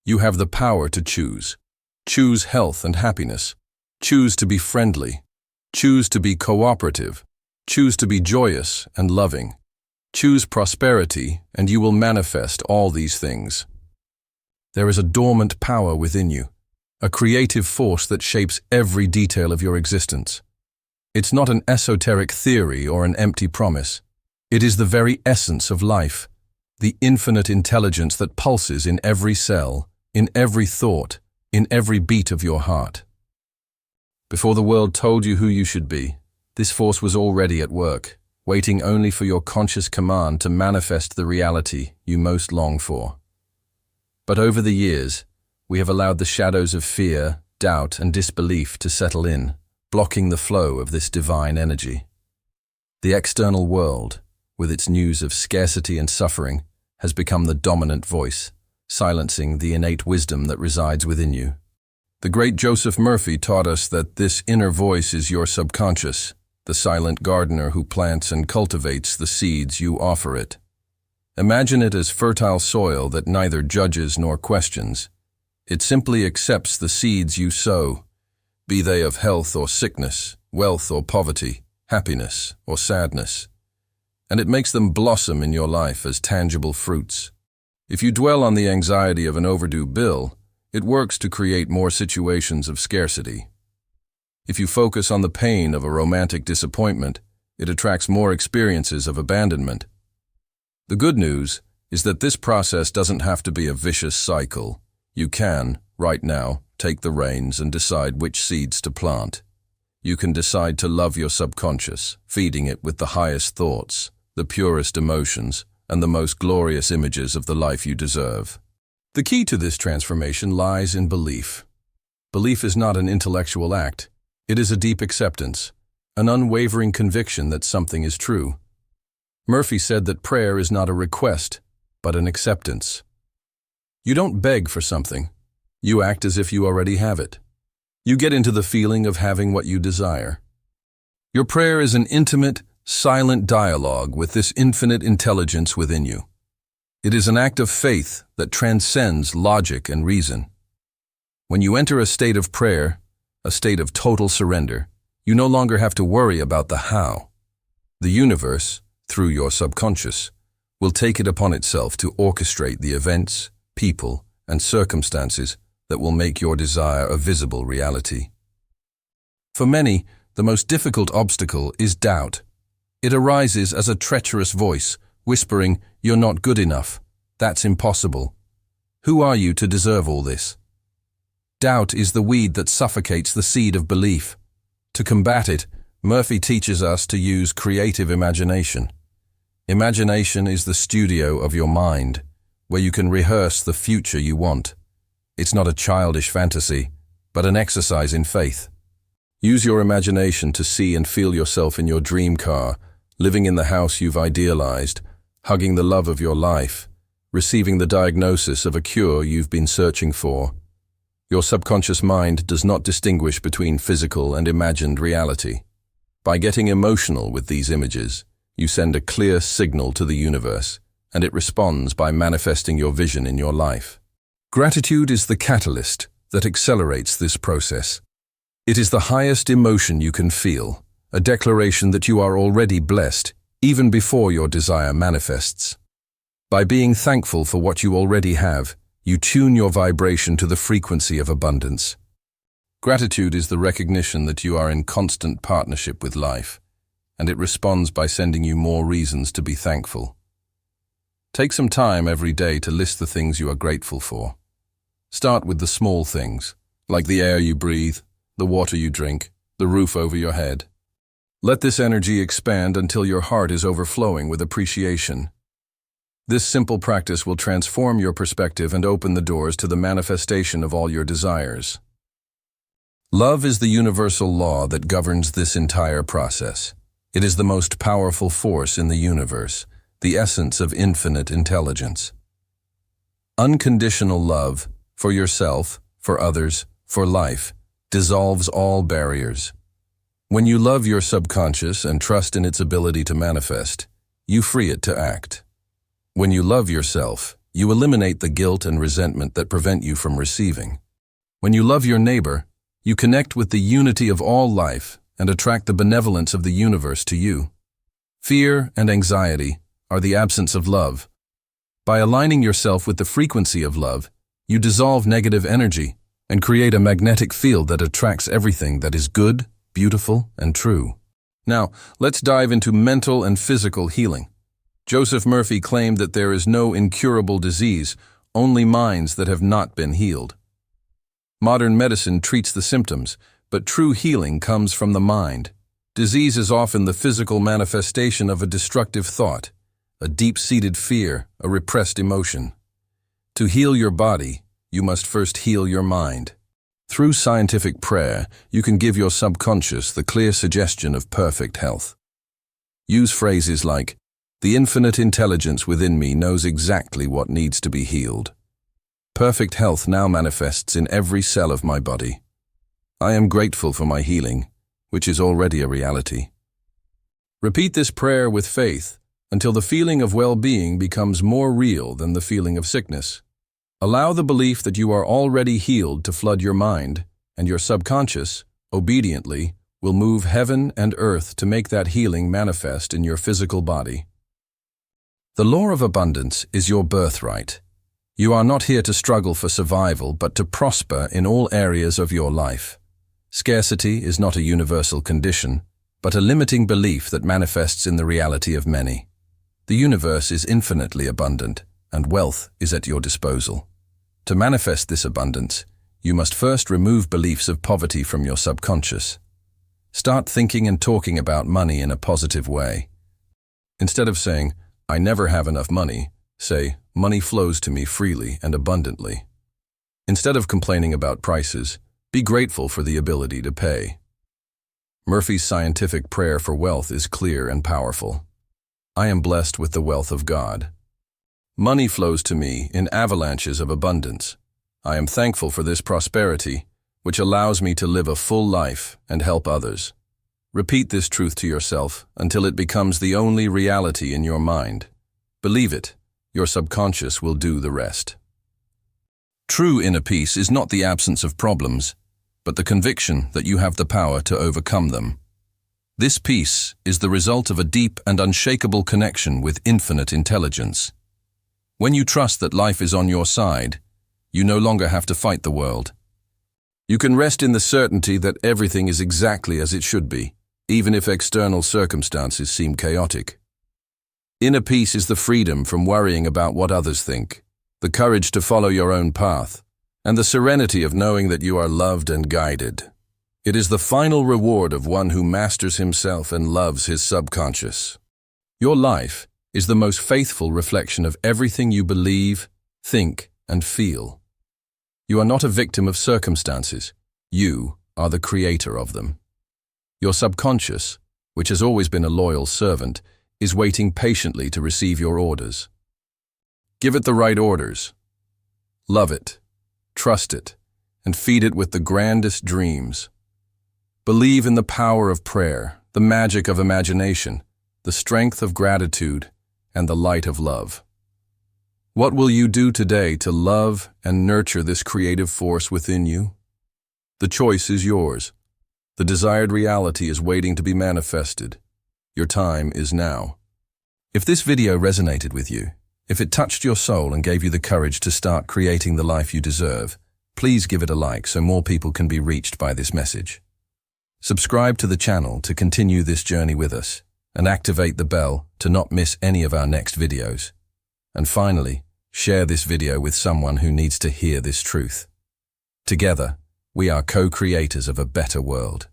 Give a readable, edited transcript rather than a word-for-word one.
You have the power to choose. Choose health and happiness. Choose to be friendly. Choose to be cooperative. Choose to be joyous and loving. Choose prosperity, and you will manifest all these things. There is a dormant power within you, a creative force that shapes every detail of your existence. It's not an esoteric theory or an empty promise. It is the very essence of life, the infinite intelligence that pulses in every cell, in every thought, in every beat of your heart. Before the world told you who you should be, this force was already at work, waiting only for your conscious command to manifest the reality you most long for. But over the years, we have allowed the shadows of fear, doubt, and disbelief to settle in, blocking the flow of this divine energy. The external world, with its news of scarcity and suffering, has become the dominant voice, silencing the innate wisdom that resides within you. The great Joseph Murphy taught us that this inner voice is your subconscious, the silent gardener who plants and cultivates the seeds you offer it. Imagine it as fertile soil that neither judges nor questions. It simply accepts the seeds you sow, be they of health or sickness, wealth or poverty, happiness or sadness, and it makes them blossom in your life as tangible fruits. If you dwell on the anxiety of an overdue bill, it works to create more situations of scarcity. If you focus on the pain of a romantic disappointment, it attracts more experiences of abandonment. The good news is that this process doesn't have to be a vicious cycle. You can, right now, take the reins and decide which seeds to plant. You can decide to love your subconscious, feeding it with the highest thoughts, the purest emotions, and the most glorious images of the life you deserve. The key to this transformation lies in belief. Belief is not an intellectual act. It is a deep acceptance, an unwavering conviction that something is true. Murphy said that prayer is not a request, but an acceptance. You don't beg for something. You act as if you already have it. You get into the feeling of having what you desire. Your prayer is an intimate, silent dialogue with this infinite intelligence within you. It is an act of faith that transcends logic and reason. When you enter a state of prayer, a state of total surrender, you no longer have to worry about the how. The universe, through your subconscious, will take it upon itself to orchestrate the events, people, and circumstances that will make your desire a visible reality. For many, the most difficult obstacle is doubt. It arises as a treacherous voice, whispering, "You're not good enough. That's impossible. Who are you to deserve all this?" Doubt is the weed that suffocates the seed of belief. To combat it, Murphy teaches us to use creative imagination. Imagination is the studio of your mind, where you can rehearse the future you want. It's not a childish fantasy, but an exercise in faith. Use your imagination to see and feel yourself in your dream car, living in the house you've idealized, hugging the love of your life, receiving the diagnosis of a cure you've been searching for. Your subconscious mind does not distinguish between physical and imagined reality. By getting emotional with these images, you send a clear signal to the universe, and it responds by manifesting your vision in your life. Gratitude is the catalyst that accelerates this process. It is the highest emotion you can feel, a declaration that you are already blessed, even before your desire manifests. By being thankful for what you already have, you tune your vibration to the frequency of abundance. Gratitude is the recognition that you are in constant partnership with life, and it responds by sending you more reasons to be thankful. Take some time every day to list the things you are grateful for. Start with the small things, like the air you breathe, the water you drink, the roof over your head. Let this energy expand until your heart is overflowing with appreciation. This simple practice will transform your perspective and open the doors to the manifestation of all your desires. Love is the universal law that governs this entire process. It is the most powerful force in the universe, the essence of infinite intelligence. Unconditional love, for yourself, for others, for life, dissolves all barriers. When you love your subconscious and trust in its ability to manifest, you free it to act. When you love yourself, You eliminate the guilt and resentment that prevent you from receiving. When you love your neighbor, you connect with the unity of all life and attract the benevolence of the universe to you. Fear and anxiety are the absence of love. By aligning yourself with the frequency of love, you dissolve negative energy and create a magnetic field that attracts everything that is good, beautiful, and true. Now, let's dive into mental and physical healing. Joseph Murphy claimed that there is no incurable disease, only minds that have not been healed. Modern medicine treats the symptoms, but true healing comes from the mind. Disease is often the physical manifestation of a destructive thought, a deep-seated fear, a repressed emotion. To heal your body, you must first heal your mind. Through scientific prayer, you can give your subconscious the clear suggestion of perfect health. Use phrases like, "The infinite intelligence within me knows exactly what needs to be healed. Perfect health now manifests in every cell of my body. I am grateful for my healing, which is already a reality." Repeat this prayer with faith until the feeling of well-being becomes more real than the feeling of sickness. Allow the belief that you are already healed to flood your mind, and your subconscious, obediently, will move heaven and earth to make that healing manifest in your physical body. The law of abundance is your birthright. You are not here to struggle for survival, but to prosper in all areas of your life. Scarcity is not a universal condition, but a limiting belief that manifests in the reality of many. The universe is infinitely abundant, and wealth is at your disposal. To manifest this abundance, you must first remove beliefs of poverty from your subconscious. Start thinking and talking about money in a positive way. Instead of saying, "I never have enough money," say, "Money flows to me freely and abundantly." Instead of complaining about prices, be grateful for the ability to pay. Murphy's scientific prayer for wealth is clear and powerful. I am blessed with the wealth of God. Money flows to me in avalanches of abundance. I am thankful for this prosperity, which allows me to live a full life and help others. Repeat this truth to yourself until it becomes the only reality in your mind. Believe it. Your subconscious will do the rest. True inner peace is not the absence of problems, but the conviction that you have the power to overcome them. This peace is the result of a deep and unshakable connection with infinite intelligence. When you trust that life is on your side, you no longer have to fight the world. You can rest in the certainty that everything is exactly as it should be, even if external circumstances seem chaotic. Inner peace is the freedom from worrying about what others think, the courage to follow your own path, and the serenity of knowing that you are loved and guided. It is the final reward of one who masters himself and loves his subconscious. Your life is the most faithful reflection of everything you believe, think, and feel. You are not a victim of circumstances. You are the creator of them. Your subconscious, which has always been a loyal servant, is waiting patiently to receive your orders. Give it the right orders. Love it, trust it, and feed it with the grandest dreams. Believe in the power of prayer, the magic of imagination, the strength of gratitude, and the light of love. What will you do today to love and nurture this creative force within you? The choice is yours. The desired reality is waiting to be manifested. Your time is now. If this video resonated with you, if it touched your soul and gave you the courage to start creating the life you deserve, please give it a like so more people can be reached by this message. Subscribe to the channel to continue this journey with us, and activate the bell to not miss any of our next videos. And finally, share this video with someone who needs to hear this truth. Together, we are co-creators of a better world.